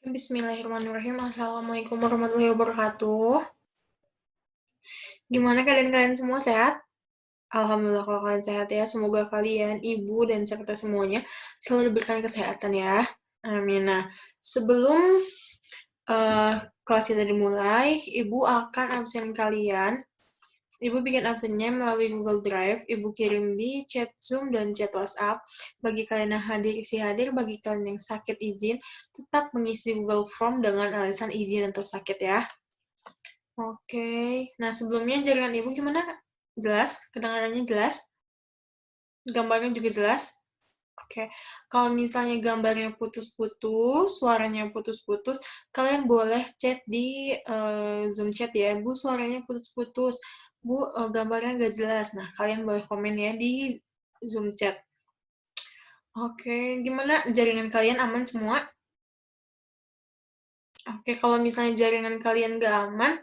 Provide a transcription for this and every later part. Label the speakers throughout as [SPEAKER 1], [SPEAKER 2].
[SPEAKER 1] Bismillahirrahmanirrahim. Assalamualaikum warahmatullahi wabarakatuh. Gimana kalian semua sehat? Alhamdulillah kalau kalian sehat ya. Semoga kalian, ibu, dan serta semuanya selalu diberikan kesehatan ya. Amin. Nah, sebelum kelas kita dimulai, ibu akan absen kalian. Ibu bikin absennya melalui Google Drive, Ibu kirim di chat Zoom dan chat WhatsApp. Bagi kalian yang hadir, isi hadir. Bagi kalian yang sakit izin, tetap mengisi Google Form dengan alasan izin atau sakit ya. Oke, nah sebelumnya jaringan ibu gimana? Jelas? Kedengarannya jelas? Gambarnya juga jelas? Oke, kalau misalnya gambarnya putus-putus, suaranya putus-putus, kalian boleh chat di Zoom chat ya, Bu suaranya putus-putus, Bu gambarnya nggak jelas. Nah, kalian boleh komen ya di Zoom chat. Oke, gimana jaringan kalian aman semua? Oke, kalau misalnya jaringan kalian nggak aman,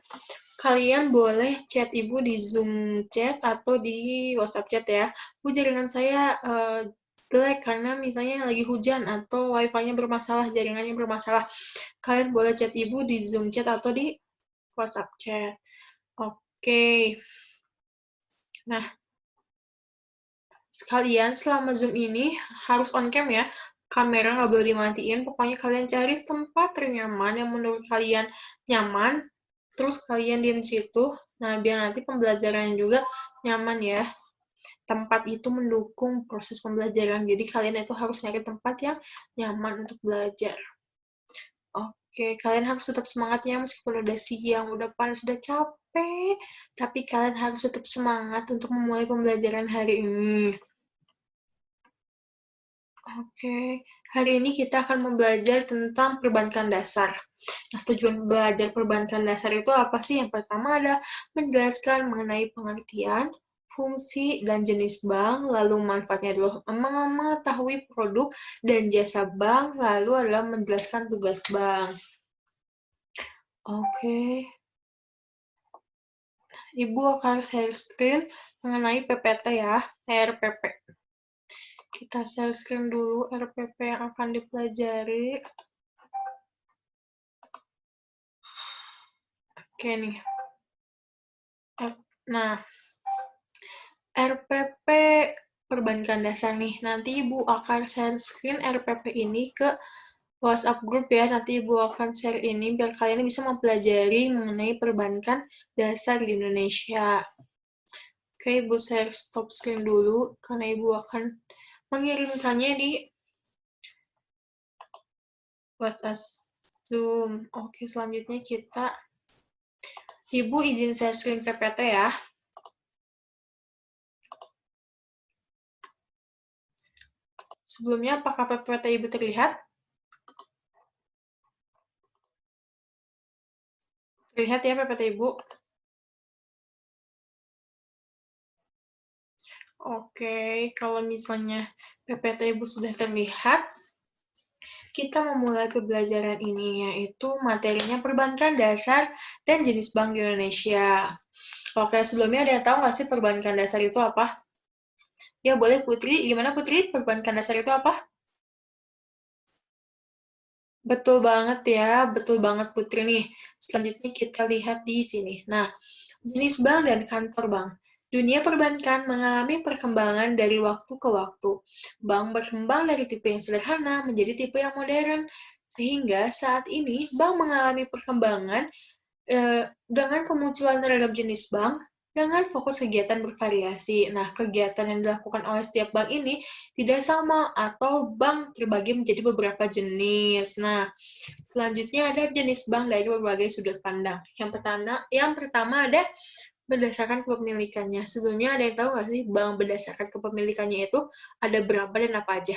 [SPEAKER 1] kalian boleh chat ibu di Zoom chat atau di WhatsApp chat ya. Bu, jaringan saya jelek karena misalnya lagi hujan atau wifi-nya bermasalah, jaringannya bermasalah. Kalian boleh chat ibu di Zoom chat atau di WhatsApp chat. Oke. Nah, sekalian selama Zoom ini harus on cam ya. Kamera nggak boleh dimatiin. Pokoknya kalian cari tempat ternyaman yang menurut kalian nyaman. Terus kalian diam di situ. Nah, biar nanti pembelajarannya juga nyaman ya. Tempat itu mendukung proses pembelajaran. Jadi kalian itu harus cari tempat yang nyaman untuk belajar. Oke, kalian harus tetap semangat ya meskipun udah siang, udah panas, udah capek. Tapi kalian harus tetap semangat untuk memulai pembelajaran hari ini. Oke, hari ini kita akan belajar tentang perbankan dasar. Nah, tujuan belajar perbankan dasar itu apa sih? Yang pertama ada menjelaskan mengenai pengertian, fungsi, dan jenis bank, lalu manfaatnya adalah mengetahui produk dan jasa bank, lalu adalah menjelaskan tugas bank. Oke, Ibu akan share screen mengenai PPT ya, RPP. Kita share screen dulu RPP yang akan dipelajari. Oke nih. Nah, RPP perbankan dasar nih. Nanti Ibu akan share screen RPP ini ke WhatsApp group ya. Nanti Ibu akan share ini biar kalian bisa mempelajari mengenai perbankan dasar di Indonesia. Oke, Ibu share stop screen dulu karena Ibu akan mengirimkannya di WhatsApp Zoom. Oke, selanjutnya Ibu izin share screen PPT ya. Sebelumnya, apakah PPT Ibu terlihat? Terlihat ya PPT Ibu? Oke, kalau misalnya PPT Ibu sudah terlihat, kita memulai pembelajaran ini, yaitu materinya perbankan dasar dan jenis bank di Indonesia. Oke, sebelumnya ada yang tahu nggak sih perbankan dasar itu apa? Ya, boleh Putri. Gimana Putri? Perbankan dasar itu apa? Betul banget ya, betul banget Putri nih. Selanjutnya kita lihat di sini. Nah, jenis bank dan kantor bank. Dunia perbankan mengalami perkembangan dari waktu ke waktu. Bank berkembang dari tipe yang sederhana menjadi tipe yang modern. Sehingga saat ini bank mengalami perkembangan dengan kemunculan ragam jenis bank dengan fokus kegiatan bervariasi. Nah, kegiatan yang dilakukan oleh setiap bank ini tidak sama atau bank terbagi menjadi beberapa jenis. Nah, selanjutnya ada jenis bank dari berbagai sudut pandang. Yang pertama ada berdasarkan kepemilikannya. Sebelumnya ada yang tahu nggak sih bank berdasarkan kepemilikannya itu ada berapa dan apa aja?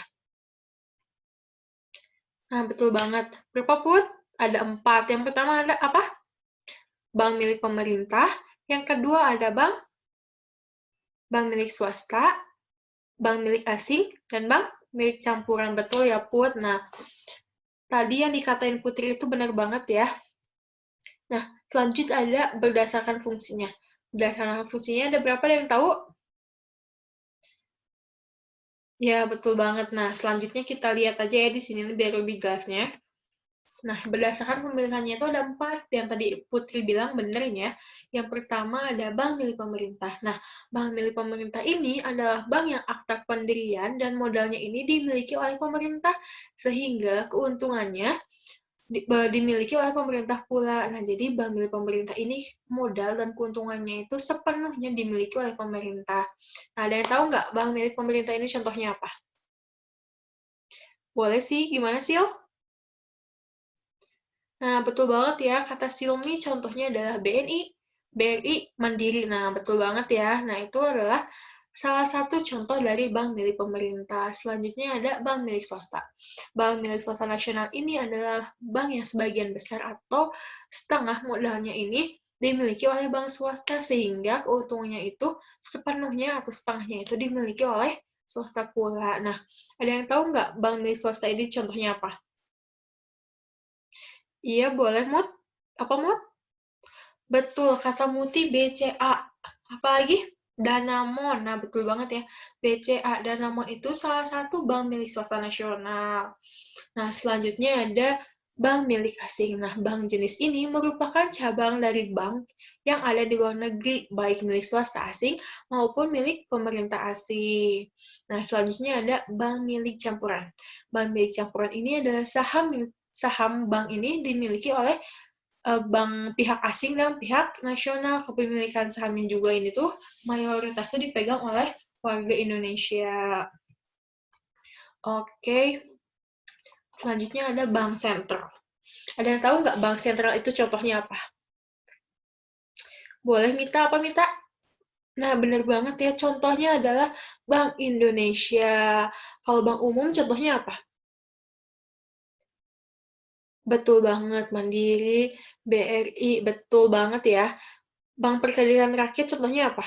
[SPEAKER 1] Nah, betul banget. Berapa Put? Ada 4. Yang pertama ada apa? Bank milik pemerintah. Yang kedua ada bank milik swasta, bank milik asing, dan bank milik campuran. Betul ya, Put? Nah, tadi yang dikatain Putri itu benar banget ya. Nah, selanjutnya ada berdasarkan fungsinya. Berdasarkan fungsinya ada berapa yang tahu? Ya, betul banget. Nah, selanjutnya kita lihat aja ya di sini biar lebih jelasnya. Nah, berdasarkan pemilihannya itu ada 4, yang tadi Putri bilang bener ini ya. Yang pertama ada bank milik pemerintah. Nah, bank milik pemerintah ini adalah bank yang akta pendirian dan modalnya ini dimiliki oleh pemerintah, sehingga keuntungannya dimiliki oleh pemerintah pula. Nah, jadi bank milik pemerintah ini modal dan keuntungannya itu sepenuhnya dimiliki oleh pemerintah. Nah, ada yang tahu nggak bank milik pemerintah ini contohnya apa? Boleh sih, gimana sih? Nah, betul banget ya, kata Silmi contohnya adalah BNI, BRI, Mandiri. Nah, betul banget ya. Nah, itu adalah salah satu contoh dari bank milik pemerintah. Selanjutnya ada bank milik swasta. Bank milik swasta nasional ini adalah bank yang sebagian besar atau setengah modalnya ini dimiliki oleh bank swasta, sehingga keuntungannya itu sepenuhnya atau setengahnya itu dimiliki oleh swasta pula. Nah, ada yang tahu nggak bank milik swasta ini contohnya apa? Iya, boleh, Mut. Apa, Mut? Betul, kata Muti BCA. Apalagi? Danamon. Nah, betul banget ya. BCA, Danamon itu salah satu bank milik swasta nasional. Nah, selanjutnya ada bank milik asing. Nah, bank jenis ini merupakan cabang dari bank yang ada di luar negeri, baik milik swasta asing maupun milik pemerintah asing. Nah, selanjutnya ada bank milik campuran. Bank milik campuran ini adalah saham bank ini dimiliki oleh bank pihak asing dan pihak nasional. Kepemilikan sahamnya juga ini tuh mayoritasnya dipegang oleh warga Indonesia. Oke, selanjutnya ada bank sentral. Ada yang tahu nggak bank sentral itu contohnya apa? Boleh Mita, apa Mita? Nah, benar banget ya. Contohnya adalah Bank Indonesia. Kalau bank umum contohnya apa? Betul banget, Mandiri, BRI, betul banget ya. Bank Pegadaian Rakyat contohnya apa?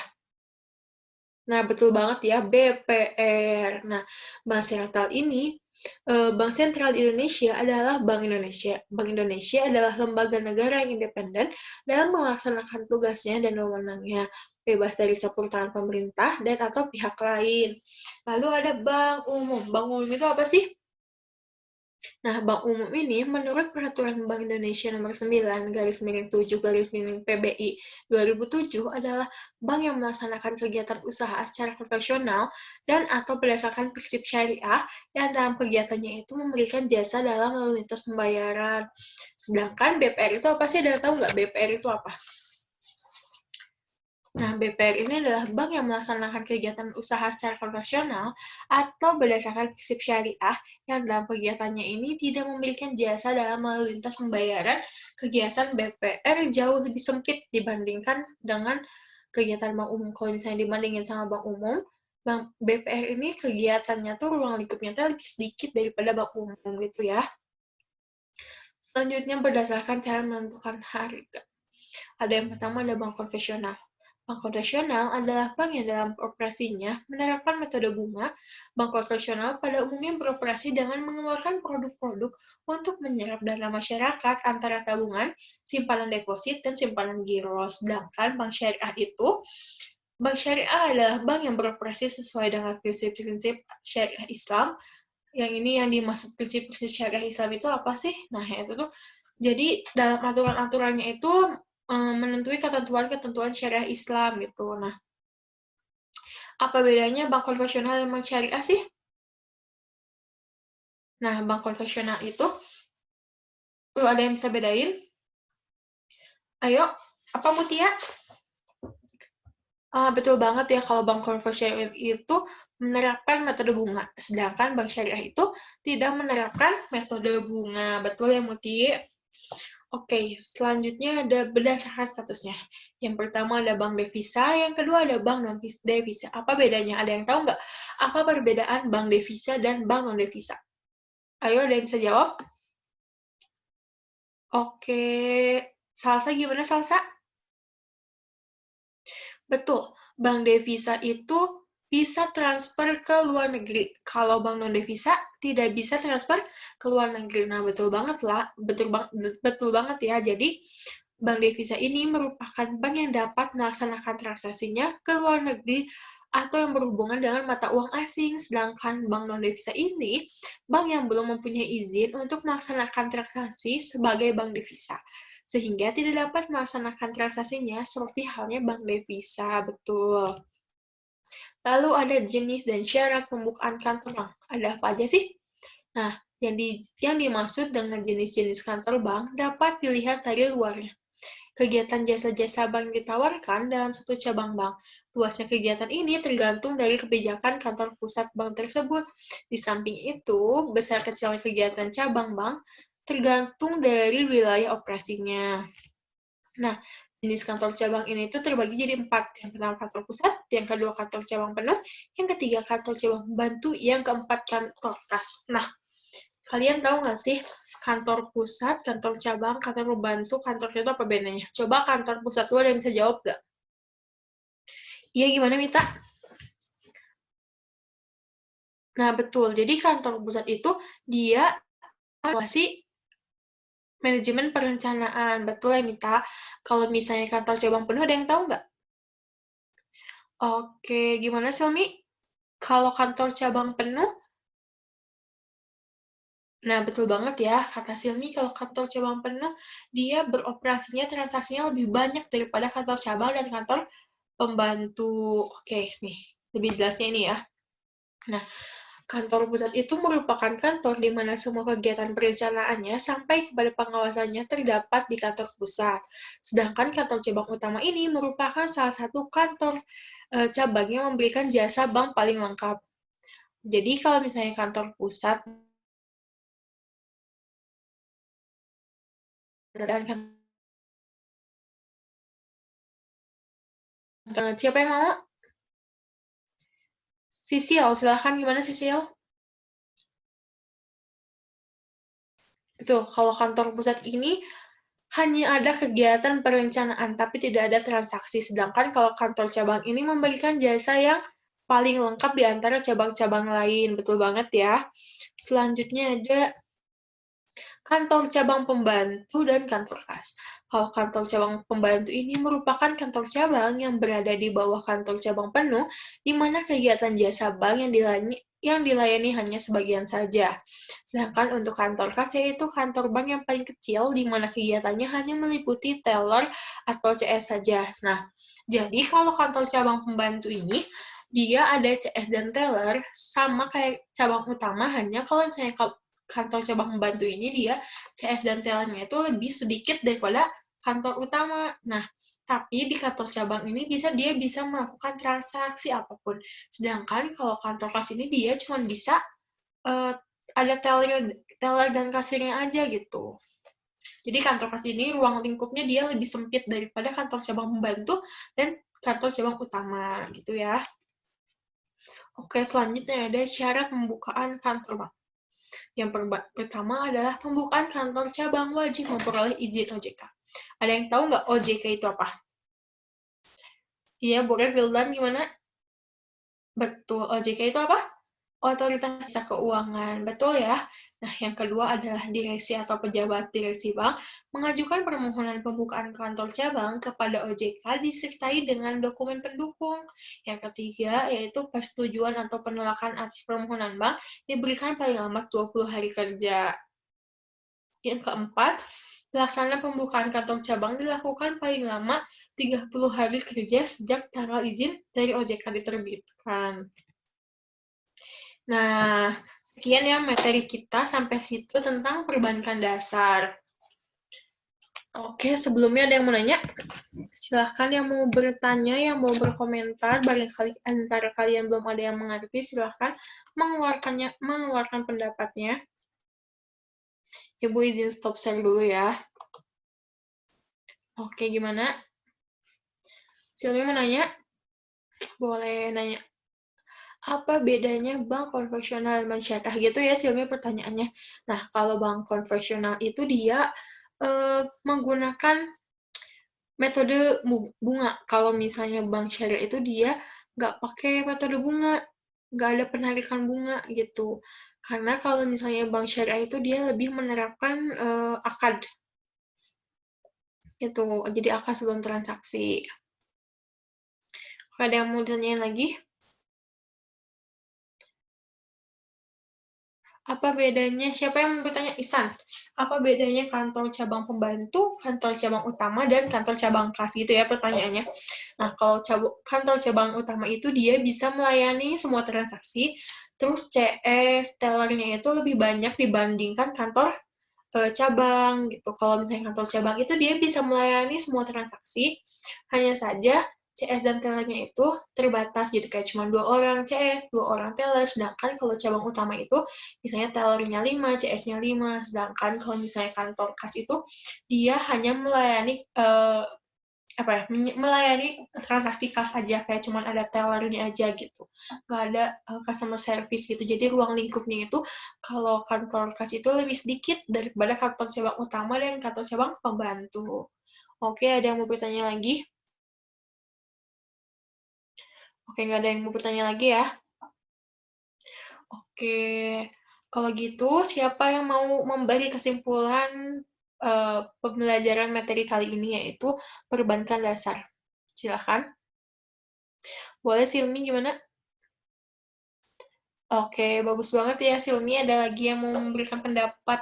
[SPEAKER 1] Nah, betul banget ya, BPR. Nah, Bank Sentral ini, Bank Sentral di Indonesia adalah Bank Indonesia. Bank Indonesia adalah lembaga negara yang independen dalam melaksanakan tugasnya dan wewenangnya, bebas dari campur tangan pemerintah dan atau pihak lain. Lalu ada Bank Umum. Bank Umum itu apa sih? Nah, Bank Umum ini menurut Peraturan Bank Indonesia Nomor 9 garis miring 7 garis miring PBI 2007 adalah bank yang melaksanakan kegiatan usaha secara konvensional dan atau berdasarkan prinsip syariah yang dalam kegiatannya itu memberikan jasa dalam lalu lintas pembayaran. Sedangkan BPR itu apa sih? Ada yang tahu nggak BPR itu apa? Nah, BPR ini adalah bank yang melaksanakan kegiatan usaha secara konvensional atau berdasarkan prinsip syariah yang dalam kegiatannya ini tidak memberikan jasa dalam lalu lintas pembayaran. Kegiatan BPR jauh lebih sempit dibandingkan dengan kegiatan bank umum. Kalau misalnya dibandingin sama bank umum, bank BPR ini kegiatannya tuh ruang lingkupnya tuh lebih sedikit daripada bank umum gitu ya. Selanjutnya berdasarkan cara menentukan harga. Ada yang pertama ada bank konvensional. Bank konvensional adalah bank yang dalam operasinya menerapkan metode bunga. Bank konvensional pada umumnya beroperasi dengan mengeluarkan produk-produk untuk menyerap dana masyarakat antara tabungan, simpanan deposit, dan simpanan giro. Sedangkan bank syariah adalah bank yang beroperasi sesuai dengan prinsip-prinsip syariah Islam. Yang ini yang dimaksud prinsip-prinsip syariah Islam itu apa sih? Nah, itu tuh jadi dalam aturan-aturannya itu menentukan ketentuan-ketentuan syariah Islam gitu. Nah, apa bedanya bank konvensional dan bank syariah sih? Nah, bank konvensional itu, ada yang bisa bedain? Ayo, apa Mutia? Betul banget ya, kalau bank konvensional itu menerapkan metode bunga, sedangkan bank syariah itu tidak menerapkan metode bunga. Betul ya, Muti? Oke, selanjutnya ada berdasarkan statusnya. Yang pertama ada bank devisa, yang kedua ada bank non-devisa. Apa bedanya? Ada yang tahu nggak? Apa perbedaan bank devisa dan bank non-devisa? Ayo, ada yang bisa jawab? Oke, Salsa gimana Salsa? Betul, bank devisa itu bisa transfer ke luar negeri. Kalau bank non-devisa tidak bisa transfer ke luar negeri. Nah, betul banget lah, betul banget ya. Jadi, bank devisa ini merupakan bank yang dapat melaksanakan transaksinya ke luar negeri atau yang berhubungan dengan mata uang asing. Sedangkan bank non-devisa ini, bank yang belum mempunyai izin untuk melaksanakan transaksi sebagai bank devisa, sehingga tidak dapat melaksanakan transaksinya seperti halnya bank devisa. Betul. Lalu ada jenis dan syarat pembukaan kantor bank. Ada apa aja sih? Nah, yang dimaksud dengan jenis-jenis kantor bank dapat dilihat dari luarnya. Kegiatan jasa-jasa bank ditawarkan dalam satu cabang bank. Luasnya kegiatan ini tergantung dari kebijakan kantor pusat bank tersebut. Di samping itu, besar kecil kegiatan cabang bank tergantung dari wilayah operasinya. Nah, jenis kantor cabang ini tuh terbagi jadi 4. Yang pertama kantor pusat, yang kedua kantor cabang penuh, yang ketiga kantor cabang pembantu, yang keempat kantor kas. Nah, kalian tahu nggak sih kantor pusat, kantor cabang, kantor pembantu, kantor itu apa bedanya? Coba kantor pusat dulu ada yang bisa jawab nggak? Iya, gimana Mita? Nah, betul. Jadi kantor pusat itu dia mengawasi manajemen perencanaan. Betul ya, Mita? Kalau misalnya kantor cabang penuh, ada yang tahu nggak? Oke, gimana Silmi? Kalau kantor cabang penuh, nah betul banget ya, kata Silmi, kalau kantor cabang penuh, dia beroperasinya, transaksinya lebih banyak daripada kantor cabang dan kantor pembantu. Oke, nih, lebih jelasnya ini ya. Nah, kantor pusat itu merupakan kantor di mana semua kegiatan perencanaannya sampai kepada pengawasannya terdapat di kantor pusat. Sedangkan kantor cabang utama ini merupakan salah satu kantor cabang yang memberikan jasa bank paling lengkap. Jadi kalau misalnya kantor pusat dan kantor, siapa yang mau? Sisil, silahkan gimana Sisil? Betul, kalau kantor pusat ini hanya ada kegiatan perencanaan, tapi tidak ada transaksi. Sedangkan kalau kantor cabang ini memberikan jasa yang paling lengkap di antara cabang-cabang lain. Betul banget ya. Selanjutnya ada kantor cabang pembantu dan kantor kas. Kalau kantor cabang pembantu ini merupakan kantor cabang yang berada di bawah kantor cabang penuh, di mana kegiatan jasa bank yang dilayani hanya sebagian saja. Sedangkan untuk kantor kas yaitu kantor bank yang paling kecil, di mana kegiatannya hanya meliputi teller atau CS saja. Nah, jadi kalau kantor cabang pembantu ini, dia ada CS dan teller, sama kayak cabang utama, hanya kalau misalnya kantor cabang pembantu ini dia CS dan tellernya itu lebih sedikit daripada kantor utama. Nah, tapi di kantor cabang ini dia bisa melakukan transaksi apapun. Sedangkan kalau kantor kas ini dia cuma bisa ada teller dan kasirnya aja gitu. Jadi kantor kas ini ruang lingkupnya dia lebih sempit daripada kantor cabang pembantu dan kantor cabang utama gitu ya. Oke, selanjutnya ada syarat pembukaan kantor bank. Yang pertama adalah pembukaan kantor cabang wajib memperoleh izin OJK. Ada yang tahu nggak OJK itu apa? Iya, boleh Wildan gimana? Betul, OJK itu apa? Otoritas Jasa Keuangan, betul ya? Nah, yang kedua adalah direksi atau pejabat direksi bank mengajukan permohonan pembukaan kantor cabang kepada OJK disertai dengan dokumen pendukung. Yang ketiga, yaitu persetujuan atau penolakan atas permohonan bank diberikan paling lambat 20 hari kerja. Yang keempat, pelaksanaan pembukaan kantor cabang dilakukan paling lama 30 hari kerja sejak tanggal izin dari OJK diterbitkan. Nah, sekian ya materi kita sampai situ tentang perbankan dasar. Oke, sebelumnya ada yang mau nanya? Silahkan yang mau bertanya, yang mau berkomentar, barangkali antara kalian belum ada yang mengerti, silahkan mengeluarkan pendapatnya. Ibu izin stop share dulu ya. Oke, gimana? Silvi mau nanya? Boleh nanya. Apa bedanya bank konvensional dan bank syariah gitu ya Silvi pertanyaannya. Nah, kalau bank konvensional itu dia menggunakan metode bunga. Kalau misalnya bank syariah itu dia nggak pakai metode bunga, nggak ada penarikan bunga gitu. Karena kalau misalnya bank syariah itu dia lebih menerapkan akad. Itu, jadi akad sebelum transaksi. Ada yang mau ditanyain lagi? Apa bedanya, siapa yang bertanya? Ihsan. Apa bedanya kantor cabang pembantu, kantor cabang utama, dan kantor cabang kas gitu ya pertanyaannya. Nah, kalau kantor cabang utama itu dia bisa melayani semua transaksi, terus CS, tellernya itu lebih banyak dibandingkan kantor cabang gitu. Kalau misalnya kantor cabang itu dia bisa melayani semua transaksi, hanya saja CS dan tellernya itu terbatas gitu, kayak cuma 2 orang CS, 2 orang teller, sedangkan kalau cabang utama itu misalnya tellernya 5, CS-nya 5, sedangkan kalau misalnya kantor kas itu dia hanya melayani apa ya, melayani transaksi kas saja, kayak cuman ada tellernya aja gitu, nggak ada customer service gitu. Jadi ruang lingkupnya itu kalau kantor kas itu lebih sedikit daripada kantor cabang utama dan kantor cabang pembantu. Oke, ada yang mau bertanya lagi? Oke, nggak ada yang mau bertanya lagi ya? Oke, kalau gitu siapa yang mau memberi kesimpulan pembelajaran materi kali ini, yaitu perbankan dasar? Silakan. Boleh Silmi gimana? Oke, bagus banget ya Silmi. Ada lagi yang mau memberikan pendapat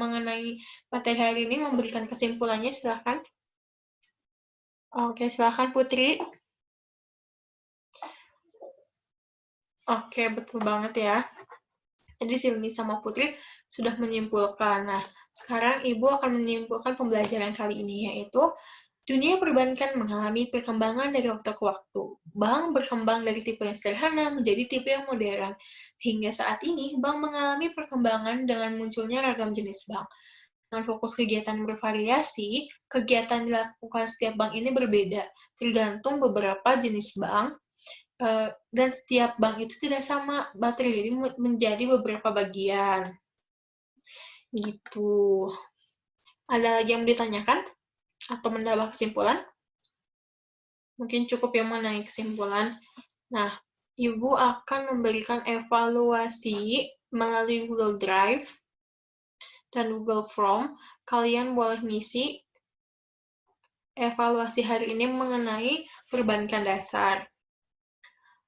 [SPEAKER 1] mengenai materi hari ini, memberikan kesimpulannya, silakan. Oke, silakan Putri. Oke, betul banget ya. Jadi Silmi sama Putri sudah menyimpulkan. Nah, sekarang Ibu akan menyimpulkan pembelajaran kali ini, yaitu dunia perbankan mengalami perkembangan dari waktu ke waktu. Bank berkembang dari tipe yang sederhana menjadi tipe yang modern. Hingga saat ini, bank mengalami perkembangan dengan munculnya ragam jenis bank. Dengan fokus kegiatan bervariasi, kegiatan dilakukan setiap bank ini berbeda, tergantung beberapa jenis bank, dan setiap bank itu tidak sama, terdiri menjadi beberapa bagian. Gitu. Ada lagi yang mau ditanyakan? Atau menambah kesimpulan? Mungkin cukup yang mengenai kesimpulan. Nah, Ibu akan memberikan evaluasi melalui Google Drive dan Google Form. Kalian boleh ngisi evaluasi hari ini mengenai perbankan dasar.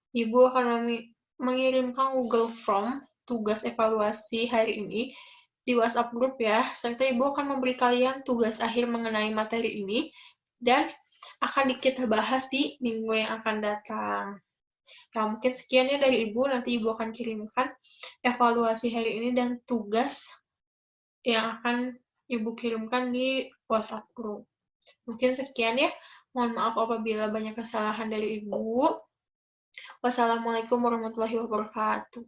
[SPEAKER 1] Ibu akan mengirimkan Google Form tugas evaluasi hari ini di WhatsApp grup ya, serta Ibu akan memberi kalian tugas akhir mengenai materi ini, dan akan kita bahas di minggu yang akan datang. Ya, mungkin sekian ya dari Ibu, nanti Ibu akan kirimkan evaluasi hari ini dan tugas yang akan Ibu kirimkan di WhatsApp group. Mungkin sekian ya. Mohon maaf apabila banyak kesalahan dari Ibu. Wassalamualaikum warahmatullahi wabarakatuh.